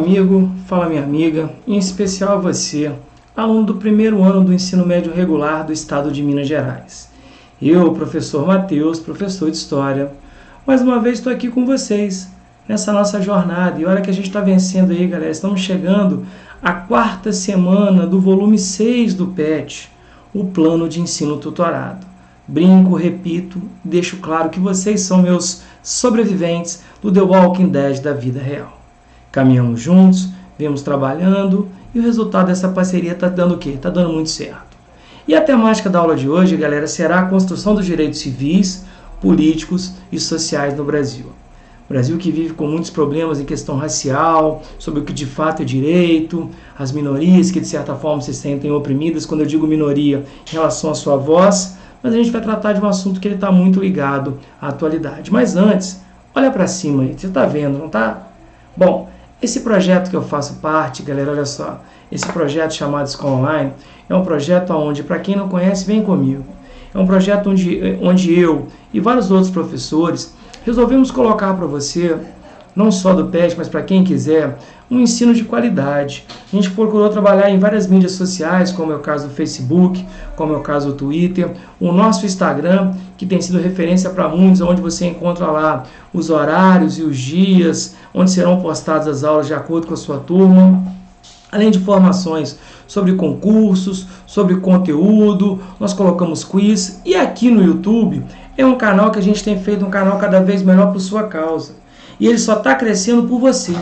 amigo, fala minha amiga, em especial você, aluno do primeiro ano do ensino médio regular do estado de Minas Gerais. Eu, professor Matheus, professor de História, mais uma vez estou aqui com vocês, nessa nossa jornada. E olha que a gente está vencendo aí, galera, estamos chegando à quarta semana do volume 6 do PET, o Plano de Ensino Tutorado. Brinco, repito, deixo claro que vocês são meus sobreviventes do The Walking Dead da vida real. Caminhamos juntos, vemos trabalhando e o resultado dessa parceria está dando o quê? Está dando muito certo. E a temática da aula de hoje, galera, será a construção dos direitos civis, políticos e sociais no Brasil. O Brasil que vive com muitos problemas em questão racial, sobre o que de fato é direito, as minorias que de certa forma se sentem oprimidas, quando eu digo minoria, em relação à sua voz, mas a gente vai tratar de um assunto que ele está muito ligado à atualidade. Mas antes, olha para cima aí, você está vendo, não está? Bom, esse projeto que eu faço parte, galera, olha só, esse projeto chamado Escola Online é um projeto onde, para quem não conhece, vem comigo. É um projeto onde eu e vários outros professores resolvemos colocar para você, não só do PET, mas para quem quiser, um ensino de qualidade. A gente procurou trabalhar em várias mídias sociais, como é o caso do Facebook, como é o caso do Twitter, o nosso Instagram, que tem sido referência para muitos, onde você encontra lá os horários e os dias, onde serão postadas as aulas de acordo com a sua turma, além de informações sobre concursos, sobre conteúdo, nós colocamos quiz, e aqui no YouTube é um canal que a gente tem feito um canal cada vez melhor por sua causa, e ele só está crescendo por você.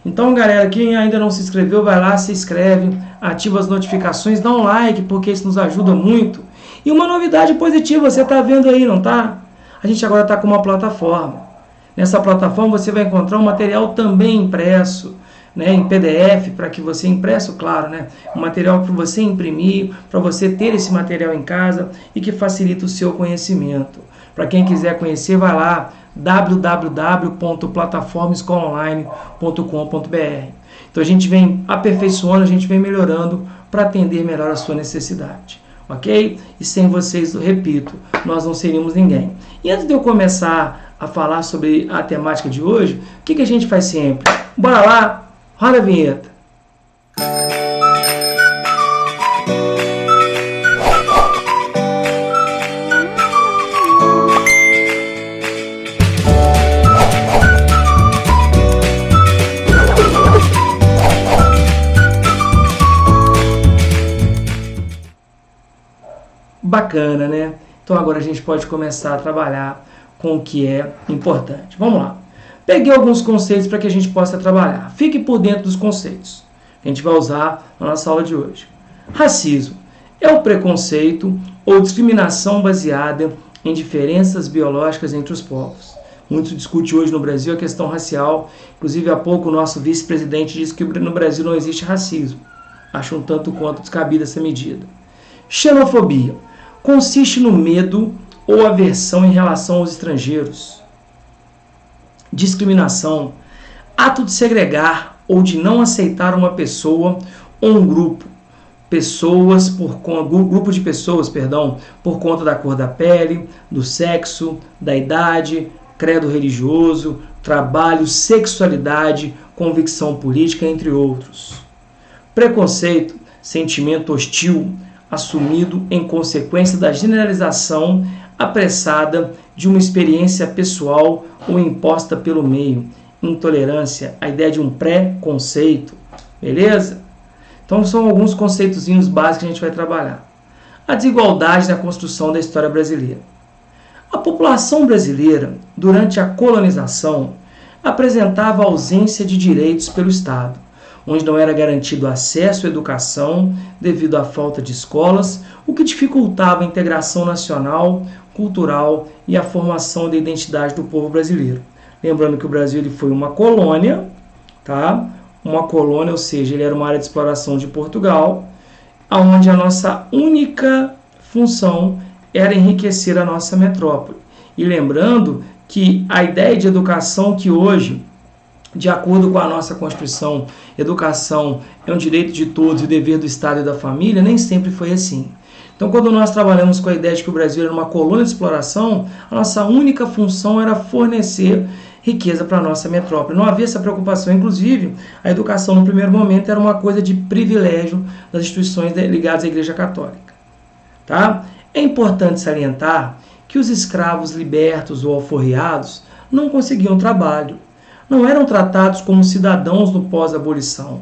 Então, galera, quem ainda não se inscreveu, vai lá, se inscreve, ativa as notificações, dá um like, porque isso nos ajuda muito. E uma novidade positiva, você está vendo aí, não está? A gente agora está com uma plataforma. Nessa plataforma você vai encontrar um material também impresso, né, em PDF, para que você, impresso, claro, né, um material para você imprimir, para você ter esse material em casa e que facilita o seu conhecimento. Para quem quiser conhecer, vai lá, www.plataformaescolaonline.com.br. Então a gente vem aperfeiçoando, a gente vem melhorando para atender melhor a sua necessidade, ok? E sem vocês, repito, nós não seríamos ninguém. E antes de eu começar a falar sobre a temática de hoje, o que a gente faz sempre? Bora lá, roda a vinheta. Bacana, né? Então agora a gente pode começar a trabalhar com o que é importante. Vamos lá. Peguei alguns conceitos para que a gente possa trabalhar. Fique por dentro dos conceitos que a gente vai usar na nossa aula de hoje. Racismo é o preconceito ou discriminação baseada em diferenças biológicas entre os povos. Muito se discute hoje no Brasil a questão racial. Inclusive, há pouco o nosso vice-presidente disse que no Brasil não existe racismo. Acho um tanto quanto descabida essa medida. Xenofobia consiste no medo ou aversão em relação aos estrangeiros. Discriminação, ato de segregar ou de não aceitar uma pessoa ou um grupo de pessoas, por conta da cor da pele, do sexo, da idade, credo religioso, trabalho, sexualidade, convicção política, entre outros. Preconceito, sentimento hostil, assumido em consequência da generalização apressada de uma experiência pessoal ou imposta pelo meio. Intolerância, a ideia de um pré-conceito. Beleza? Então são alguns conceitozinhos básicos que a gente vai trabalhar. A desigualdade na construção da história brasileira. A população brasileira, durante a colonização, apresentava ausência de direitos pelo Estado, onde não era garantido acesso à educação devido à falta de escolas, o que dificultava a integração nacional, cultural e a formação da identidade do povo brasileiro. Lembrando que o Brasil ele foi uma colônia, tá? Uma colônia, ou seja, ele era uma área de exploração de Portugal, onde a nossa única função era enriquecer a nossa metrópole. E lembrando que a ideia de educação que hoje, de acordo com a nossa Constituição, educação é um direito de todos e dever do Estado e da família, nem sempre foi assim. Então, quando nós trabalhamos com a ideia de que o Brasil era uma colônia de exploração, a nossa única função era fornecer riqueza para a nossa metrópole. Não havia essa preocupação. Inclusive, a educação no primeiro momento era uma coisa de privilégio das instituições ligadas à Igreja Católica. Tá? É importante salientar que os escravos libertos ou alforriados não conseguiam trabalho. Não eram tratados como cidadãos no pós-abolição.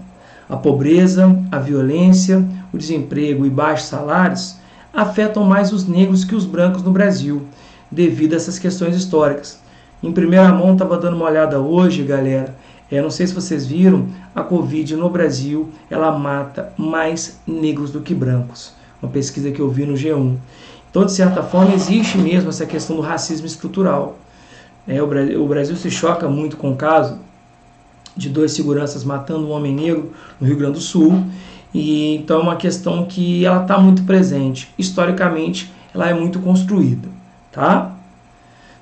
A pobreza, a violência, o desemprego e baixos salários afetam mais os negros que os brancos no Brasil, devido a essas questões históricas. Em primeira mão, estava dando uma olhada hoje, galera. Não sei se vocês viram, a Covid no Brasil, ela mata mais negros do que brancos. Uma pesquisa que eu vi no G1. Então, de certa forma, existe mesmo essa questão do racismo estrutural. O Brasil se choca muito com o caso de 2 seguranças matando um homem negro no Rio Grande do Sul. E então é uma questão que ela está muito presente. Historicamente, ela é muito construída. Tá?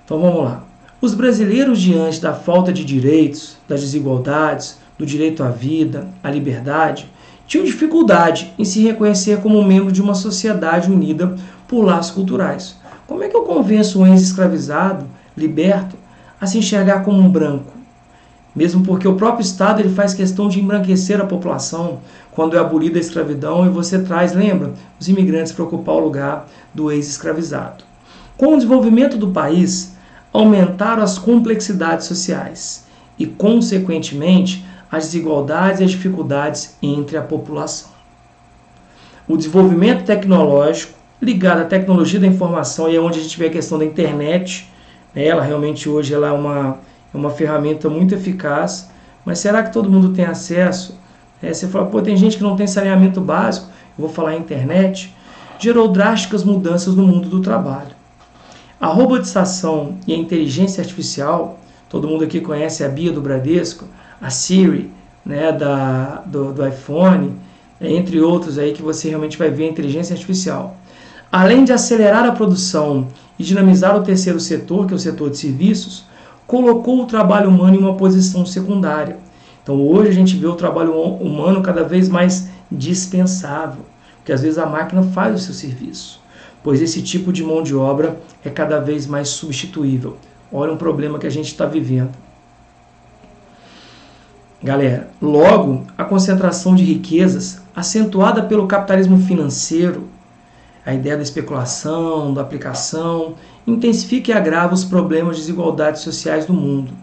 Então vamos lá. Os brasileiros, diante da falta de direitos, das desigualdades, do direito à vida, à liberdade, tinham dificuldade em se reconhecer como membro de uma sociedade unida por laços culturais. Como é que eu convenço um ex-escravizado, liberto, a se enxergar como um branco? Mesmo porque o próprio Estado ele faz questão de embranquecer a população quando é abolida a escravidão e você traz, lembra, os imigrantes para ocupar o lugar do ex-escravizado. Com o desenvolvimento do país, aumentaram as complexidades sociais e, consequentemente, as desigualdades e as dificuldades entre a população. O desenvolvimento tecnológico, ligado à tecnologia da informação, e é onde a gente vê a questão da internet, ela realmente hoje ela é uma ferramenta muito eficaz, mas será que todo mundo tem acesso? Você fala, tem gente que não tem saneamento básico, eu vou falar em internet, gerou drásticas mudanças no mundo do trabalho. A robotização e a inteligência artificial, todo mundo aqui conhece a Bia do Bradesco, a Siri, do iPhone, entre outros aí que você realmente vai ver a inteligência artificial. Além de acelerar a produção e dinamizar o terceiro setor, que é o setor de serviços, colocou o trabalho humano em uma posição secundária. Então hoje a gente vê o trabalho humano cada vez mais dispensável, porque às vezes a máquina faz o seu serviço, pois esse tipo de mão de obra é cada vez mais substituível. Olha um problema que a gente está vivendo. Galera, logo, a concentração de riquezas, acentuada pelo capitalismo financeiro, a ideia da especulação, da aplicação, intensifica e agrava os problemas de desigualdades sociais do mundo,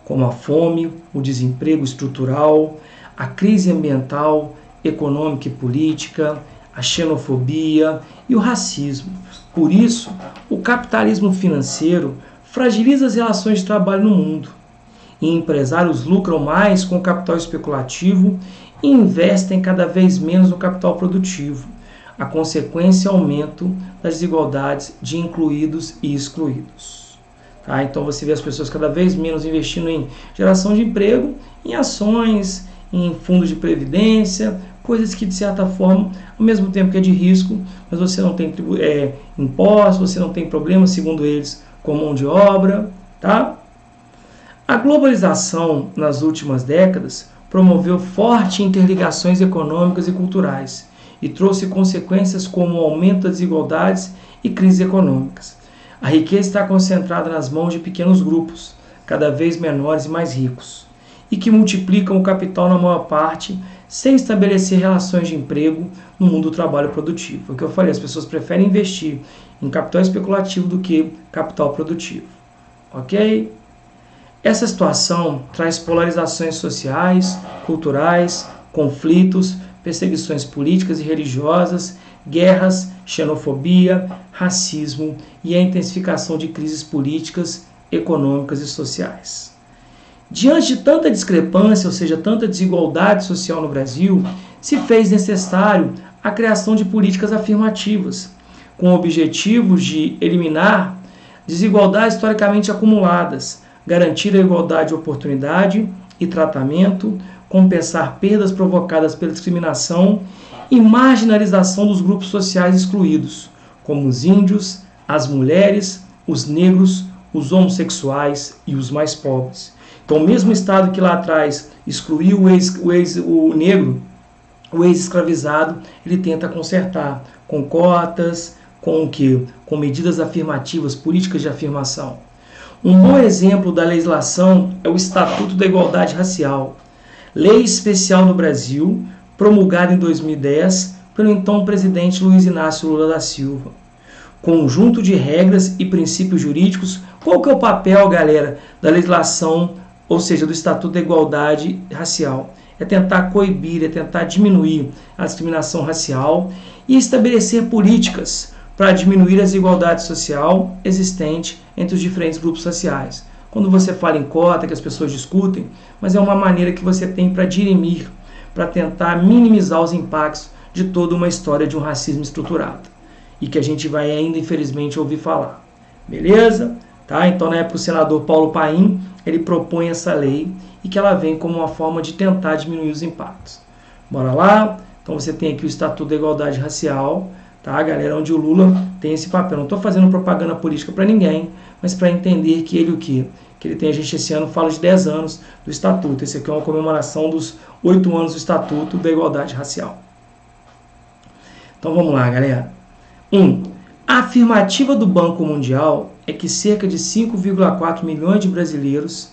como a fome, o desemprego estrutural, a crise ambiental, econômica e política, a xenofobia e o racismo. Por isso, o capitalismo financeiro fragiliza as relações de trabalho no mundo. E empresários lucram mais com o capital especulativo e investem cada vez menos no capital produtivo. A consequência é o aumento das desigualdades de incluídos e excluídos. Tá? Então você vê as pessoas cada vez menos investindo em geração de emprego, em ações, em fundos de previdência, coisas que de certa forma, ao mesmo tempo que é de risco, mas você não tem impostos, você não tem problemas, segundo eles, com mão de obra. Tá? A globalização nas últimas décadas promoveu fortes interligações econômicas e culturais e trouxe consequências como o aumento das desigualdades e crises econômicas. A riqueza está concentrada nas mãos de pequenos grupos, cada vez menores e mais ricos, e que multiplicam o capital na maior parte, sem estabelecer relações de emprego no mundo do trabalho produtivo. É o que eu falei, as pessoas preferem investir em capital especulativo do que capital produtivo. Ok? Essa situação traz polarizações sociais, culturais, conflitos, perseguições políticas e religiosas, guerras, xenofobia, racismo e a intensificação de crises políticas, econômicas e sociais. Diante de tanta discrepância, ou seja, tanta desigualdade social no Brasil, se fez necessário a criação de políticas afirmativas, com objetivos de eliminar desigualdades historicamente acumuladas, garantir a igualdade de oportunidade e tratamento, compensar perdas provocadas pela discriminação e marginalização dos grupos sociais excluídos, como os índios, as mulheres, os negros, os homossexuais e os mais pobres. Então, o mesmo Estado que lá atrás excluiu o negro, o ex-escravizado, ele tenta consertar com cotas, com o quê? Com medidas afirmativas, políticas de afirmação. Um bom exemplo da legislação é o Estatuto da Igualdade Racial, lei especial no Brasil, promulgada em 2010 pelo então presidente Luiz Inácio Lula da Silva. Conjunto de regras e princípios jurídicos. Qual que é o papel, galera, da legislação, ou seja, do Estatuto da Igualdade Racial? É tentar coibir, é tentar diminuir a discriminação racial e estabelecer políticas para diminuir a desigualdade social existente entre os diferentes grupos sociais. Quando você fala em cota, que as pessoas discutem, mas é uma maneira que você tem para dirimir, para tentar minimizar os impactos de toda uma história de um racismo estruturado. E que a gente vai ainda, infelizmente, ouvir falar. Beleza? Tá? Então, na época, o senador Paulo Paim, ele propõe essa lei e que ela vem como uma forma de tentar diminuir os impactos. Bora lá? Então, você tem aqui o Estatuto da Igualdade Racial, tá, galera? Onde o Lula tem esse papel. Não estou fazendo propaganda política para ninguém, mas para entender que ele o quê? Que ele tem, a gente esse ano fala de 10 anos do Estatuto. Esse aqui é uma comemoração dos 8 anos do Estatuto da Igualdade Racial. Então, vamos lá, galera. 1. A afirmativa do Banco Mundial é que cerca de 5,4 milhões de brasileiros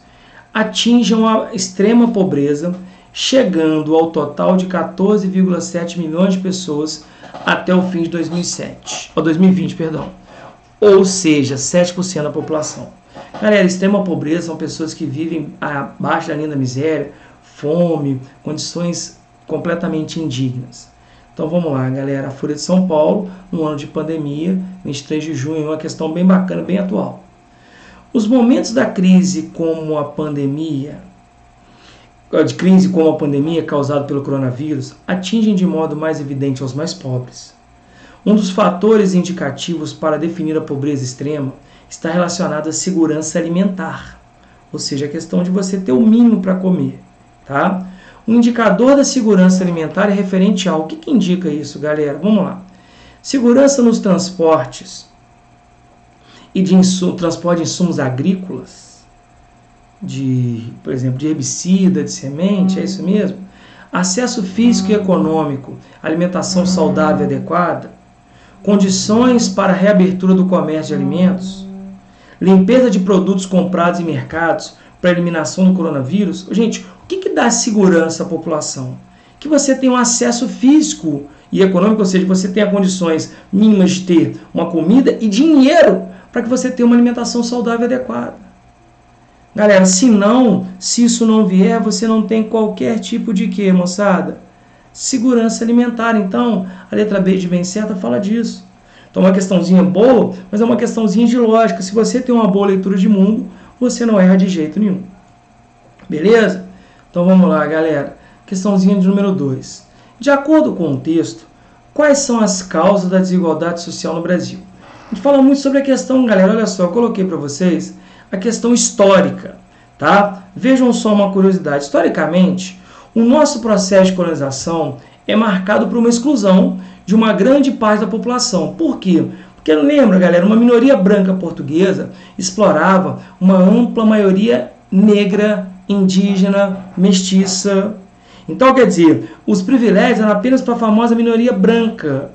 atinjam a extrema pobreza, chegando ao total de 14,7 milhões de pessoas até o fim de 2020, perdão. Ou seja, 7% da população. Galera, extrema pobreza são pessoas que vivem abaixo da linha da miséria, fome, condições completamente indignas. Então vamos lá, galera. A Folha de São Paulo, no ano de pandemia, 23 de junho, uma questão bem bacana, bem atual. Os momentos da crise como a pandemia, causada pelo coronavírus, atingem de modo mais evidente aos mais pobres. Um dos fatores indicativos para definir a pobreza extrema está relacionado à segurança alimentar, ou seja, a questão de você ter o mínimo para comer, tá? O indicador da segurança alimentar é referente ao... O que indica isso, galera? Vamos lá. Segurança nos transportes e transporte de insumos agrícolas, por exemplo, de herbicida, de semente, é isso mesmo? Acesso físico e econômico, alimentação saudável e adequada, condições para a reabertura do comércio de alimentos, limpeza de produtos comprados em mercados para eliminação do coronavírus. Gente, o que dá segurança à população? Que você tenha um acesso físico e econômico, ou seja, você tenha condições mínimas de ter uma comida e dinheiro para que você tenha uma alimentação saudável e adequada. Galera, se isso não vier, você não tem qualquer tipo de quê, moçada? Segurança alimentar. Então, a letra B de bem certa fala disso. Então, é uma questãozinha boa, mas é uma questãozinha de lógica. Se você tem uma boa leitura de mundo, você não erra de jeito nenhum. Beleza? Então vamos lá, galera. Questãozinha de número 2. De acordo com o texto, quais são as causas da desigualdade social no Brasil? A gente fala muito sobre a questão, galera, olha só, eu coloquei para vocês a questão histórica, tá? Vejam só uma curiosidade. Historicamente, o nosso processo de colonização é marcado por uma exclusão de uma grande parte da população. Por quê? Porque lembra, galera, uma minoria branca portuguesa explorava uma ampla maioria negra, indígena, mestiça. Então, quer dizer, os privilégios eram apenas para a famosa minoria branca,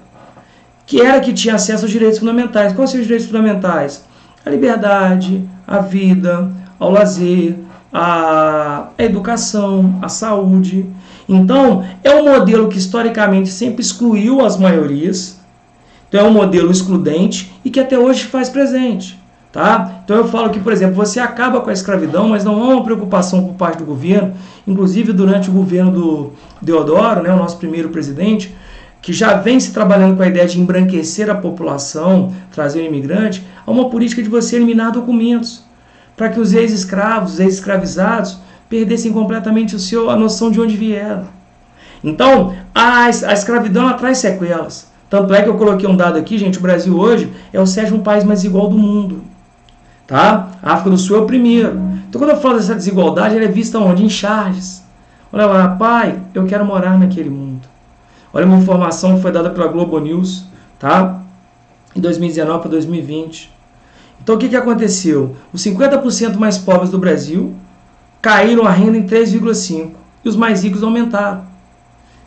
que tinha acesso aos direitos fundamentais. Quais são os direitos fundamentais? A liberdade, a vida, ao lazer, a educação, a saúde. Então, é um modelo que historicamente sempre excluiu as maiorias. Então, é um modelo excludente e que até hoje faz presente. Tá? Então eu falo que, por exemplo, você acaba com a escravidão, mas não há uma preocupação por parte do governo, inclusive durante o governo do Deodoro, né, o nosso primeiro presidente, que já vem se trabalhando com a ideia de embranquecer a população, trazer o imigrante, há uma política de você eliminar documentos, para que os ex-escravos, os ex-escravizados, perdessem completamente a noção de onde vieram. Então, a escravidão ela traz sequelas. Tanto é que eu coloquei um dado aqui, gente, o Brasil hoje é o 7º país mais desigual do mundo. Tá? A África do Sul é o primeiro. Então, quando eu falo dessa desigualdade, ela é vista onde? Em Charges. Olha lá, pai, eu quero morar naquele mundo. Olha uma informação que foi dada pela Globo News, tá? Em 2019 para 2020. Então, o que aconteceu? Os 50% mais pobres do Brasil caíram a renda em 3,5%. E os mais ricos aumentaram.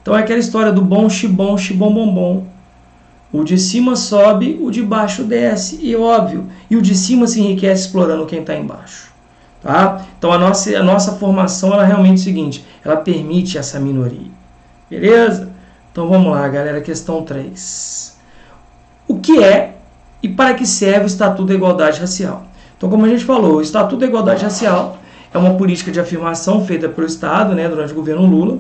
Então, é aquela história do bom, xibom, xibom, bombom. O de cima sobe, o de baixo desce, e óbvio. E o de cima se enriquece explorando quem está embaixo. Tá? Então a nossa formação ela é realmente o seguinte, ela permite essa minoria. Beleza? Então vamos lá, galera, questão 3. O que é e para que serve o Estatuto da Igualdade Racial? Então, como a gente falou, o Estatuto da Igualdade Racial é uma política de afirmação feita pelo Estado, né, durante o governo Lula,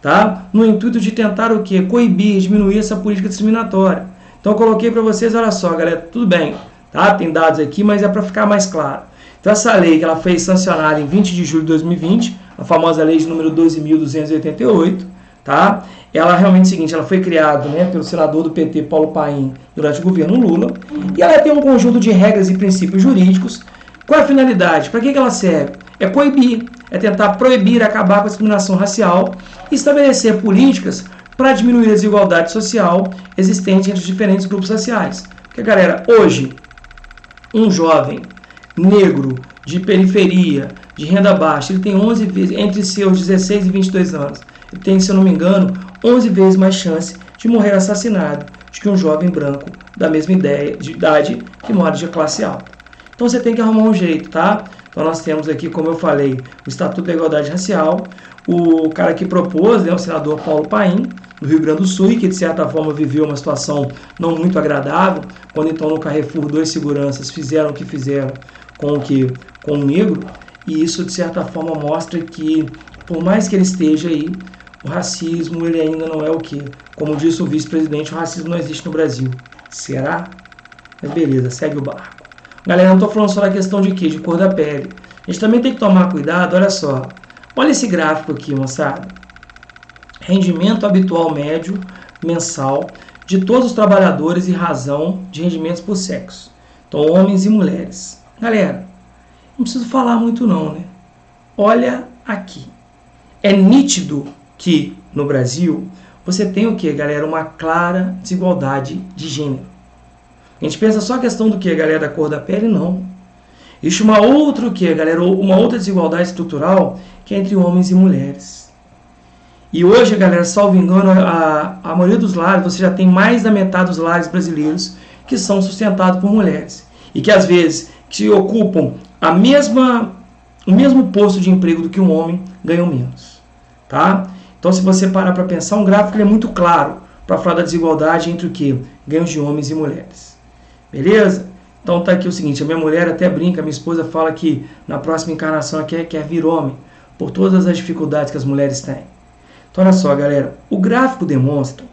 tá? No intuito de tentar o quê? Coibir, diminuir essa política discriminatória. Então eu coloquei para vocês, olha só, galera, tudo bem, tá? Tem dados aqui, mas é para ficar mais claro. Então essa lei que ela foi sancionada em 20 de julho de 2020, a famosa lei de número 12.288, tá? Ela realmente é o seguinte, ela foi criada, né, pelo senador do PT, Paulo Paim, durante o governo Lula, e ela tem um conjunto de regras e princípios jurídicos. Qual é a finalidade? Para que ela serve? É coibir, é tentar proibir, acabar com a discriminação racial e estabelecer políticas para diminuir a desigualdade social existente entre os diferentes grupos raciais. Porque, galera, hoje, um jovem negro de periferia, de renda baixa, ele tem 11 vezes, entre seus 16 e 22 anos, ele tem, se eu não me engano, 11 vezes mais chance de morrer assassinado do que um jovem branco da mesma idade que mora de classe alta. Então você tem que arrumar um jeito, tá? Então nós temos aqui, como eu falei, o Estatuto da Igualdade Racial, o cara que propôs, né, o senador Paulo Paim, do Rio Grande do Sul, e que de certa forma viveu uma situação não muito agradável, quando então no Carrefour 2 seguranças fizeram o que fizeram com o negro, e isso de certa forma mostra que, por mais que ele esteja aí, o racismo ele ainda não é o que? Como disse o vice-presidente, o racismo não existe no Brasil. Será? Mas beleza, segue o barco. Galera, não estou falando só da questão de quê? De cor da pele. A gente também tem que tomar cuidado, olha só. Olha esse gráfico aqui, moçada. Rendimento habitual médio mensal de todos os trabalhadores e razão de rendimentos por sexo. Então, homens e mulheres. Galera, não preciso falar muito não, né? Olha aqui. É nítido que no Brasil você tem o que, galera? Uma clara desigualdade de gênero. A gente pensa só a questão do que, galera, da cor da pele? Não. Existe uma outra o que, galera? Uma outra desigualdade estrutural que é entre homens e mulheres. E hoje, galera, salvo engano, a maioria dos lares, você já tem mais da metade dos lares brasileiros que são sustentados por mulheres. E que às vezes que ocupam o mesmo posto de emprego do que um homem, ganham menos. Tá? Então, se você parar para pensar, um gráfico é muito claro para falar da desigualdade entre o que? Ganhos de homens e mulheres. Beleza? Então tá aqui o seguinte, a minha mulher até brinca, minha esposa fala que na próxima encarnação ela quer vir homem, por todas as dificuldades que as mulheres têm. Então olha só, galera, o gráfico demonstra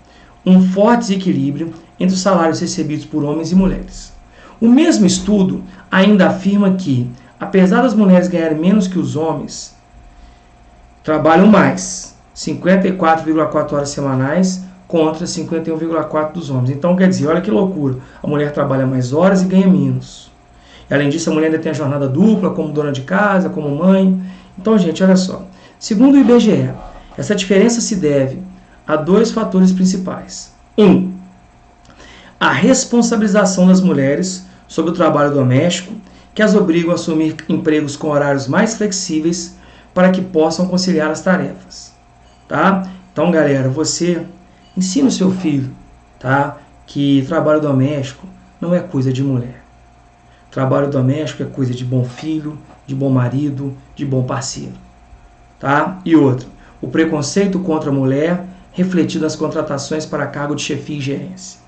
um forte desequilíbrio entre os salários recebidos por homens e mulheres. O mesmo estudo ainda afirma que, apesar das mulheres ganharem menos que os homens, trabalham mais, 54,4 horas semanais, contra 51,4 dos homens. Então, quer dizer, olha que loucura. A mulher trabalha mais horas e ganha menos. E, além disso, a mulher ainda tem a jornada dupla, como dona de casa, como mãe. Então, gente, olha só. Segundo o IBGE, essa diferença se deve a dois fatores principais. A responsabilização das mulheres sobre o trabalho doméstico, que as obrigam a assumir empregos com horários mais flexíveis para que possam conciliar as tarefas. Tá? Então, galera, você ensina o seu filho, tá, que trabalho doméstico não é coisa de mulher. Trabalho doméstico é coisa de bom filho, de bom marido, de bom parceiro. Tá? E outro, o preconceito contra a mulher refletido nas contratações para cargo de chefia e gerência.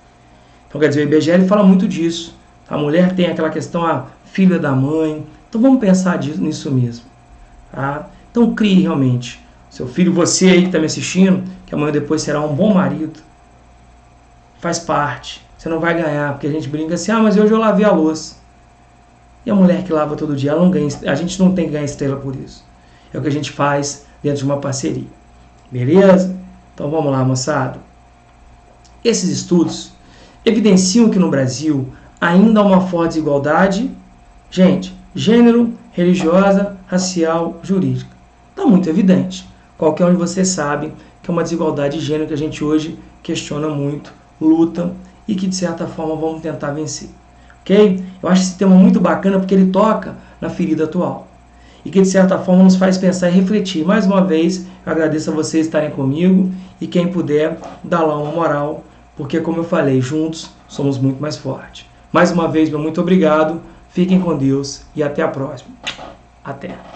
Então, quer dizer, o IBGE ele fala muito disso. A mulher tem aquela questão, a filha da mãe. Então, vamos pensar nisso mesmo. Tá? Então, crie realmente. Seu filho, você aí que está me assistindo, que amanhã depois será um bom marido, faz parte. Você não vai ganhar, porque a gente brinca assim, mas hoje eu lavei a louça. E a mulher que lava todo dia, ela não ganha, a gente não tem que ganhar estrela por isso. É o que a gente faz dentro de uma parceria. Beleza? Então vamos lá, moçada. Esses estudos evidenciam que no Brasil ainda há uma forte desigualdade, gente, gênero, religiosa, racial, jurídica. Está muito evidente. Qualquer um de vocês sabe que é uma desigualdade de gênero que a gente hoje questiona muito, luta e que de certa forma vamos tentar vencer. Ok? Eu acho esse tema muito bacana porque ele toca na ferida atual e que de certa forma nos faz pensar e refletir. Mais uma vez, eu agradeço a vocês estarem comigo e quem puder, dá lá uma moral porque, como eu falei, juntos somos muito mais fortes. Mais uma vez, meu muito obrigado, fiquem com Deus e até a próxima. Até!